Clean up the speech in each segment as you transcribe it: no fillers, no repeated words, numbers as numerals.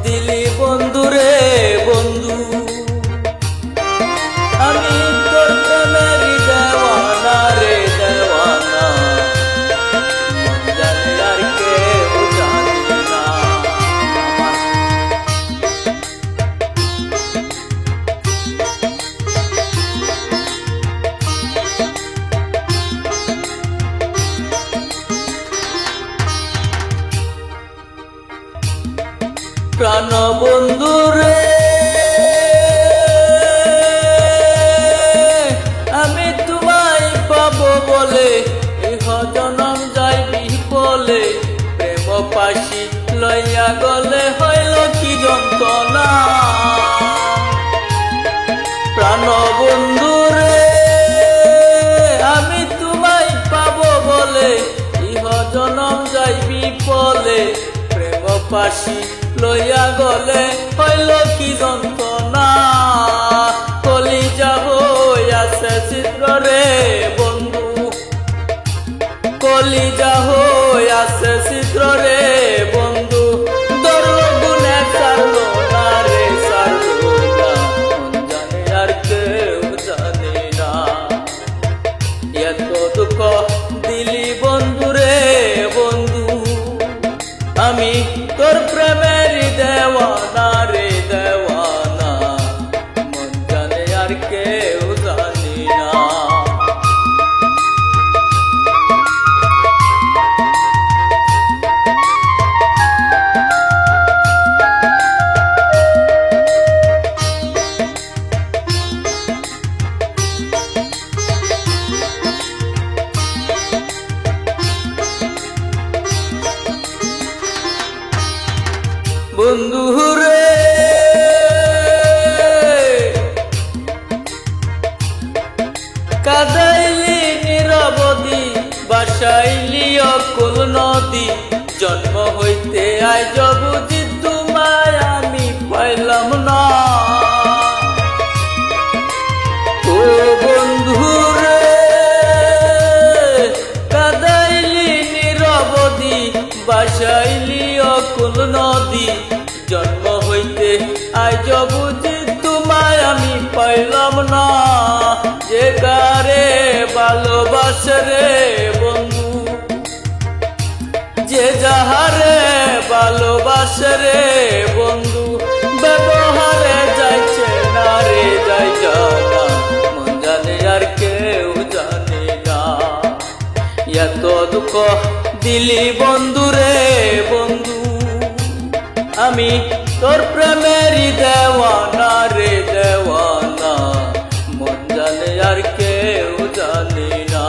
দিলি বন্ধু রে বন্ধু, আমি তোর প্রেমের দেওয়ানা রে দেওয়ানা, মন জানে আর কেউ জানে না। প্রাণ বন্ধু রে আমি তোমায় পাবো বলে ইহ জনম যাইবি বলে, প্রেম পাশি লইয়া গলে হইল কি যন্ত্রণা। প্রাণ বন্ধু রে আমি তোমায় পাবো বলে ইহ জনম যাইবি বলে, প্রেম পাশি লইয়া গলে হইল কি যন্ত্রণা। কলিজা হইয়াছে চিত্র রে বন্ধু, কলিজা হইয়াছে চিত্র রে বন্ধু, ধরল গুনে ছাড়লো না রে ছাড়লো না, মন জানে আর কেউ জানে না। এত দুঃখ দিলি বন্ধু রে বন্ধু, আমি তোর প্রেমের দেওয়ানা রে দেওয়ানা, মন জানে আর কেউ জানি না। বন্ধু রে কাদাইলি নিরবধি, বাসাইলি অকুল নদী, জন্ম হইতে আজ বুঝি তোমায় আমি পাইলাম না। ও বন্ধু রে কাদাইলি নিরবধি, বাসাইলি অকুল নদী, জন্ম হইতে আজ বুঝি তোমায় আমি পাইলাম না। যে কারে ভালোবাসে রে বন্ধু, যে যাহারে ভালোবাসে রে বন্ধু, ব্যবহারে যাইছে না রে যাই জানা, মন জানে আর কেউ জানে না। এত দুঃখ দিলি বন্ধু রে বন্ধু, আমি তোর প্রেমের দেওয়ানা রে দেওয়ানা, মন জানে আর কেউ জানে না।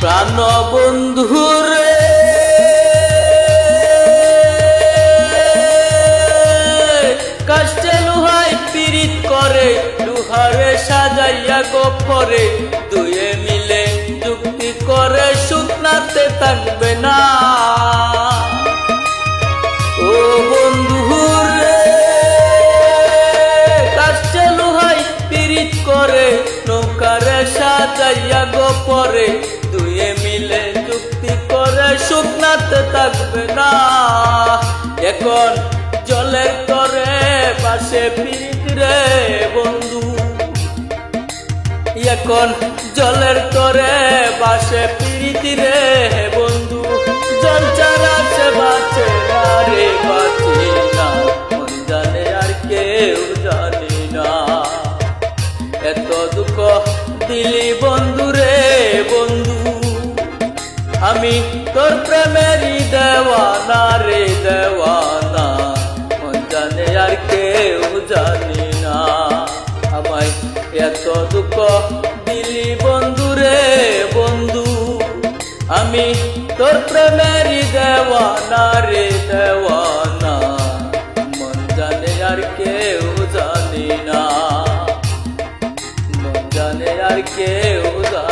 প্রাণ বন্ধু রে কাষ্টে লুহাই পীড়িত করে, লুহারে সাজাইয়া গোপরে, দুয়ে মিলে যুক্তি করে শুকনাতে থাকবে না। ও বন্ধু রে কাষ্টে লুহাই পীড়িত করে, নৌকারে সাজাইয়া গোপরে, দুয়ে মিলে যুক্তি করে শুকনাতে থাকবে না। এখন জলের তরে পাশে পীড়িত রে বন্ধু, এখন জলের তরে বাসে পীড়িত রে বন্ধু, জল ছাড়া সে বাঁচে না রে বাঁচে না, মন জানে আর কেউ জানে না। এত দুঃখ দিলি বন্ধু রে বন্ধু, আমি তোর প্রেমের দেওয়ানা রে দেওয়ানা, মন জানে আর কেউ জানে না। আমায় এত দুঃখ দিলি বন্ধু রে বন্ধু, আমি তোর প্রেমের দেওয়ানা রে দেওয়ানা, মন জানে আর কেউ জানে না, মন জানে আর কেউ জানে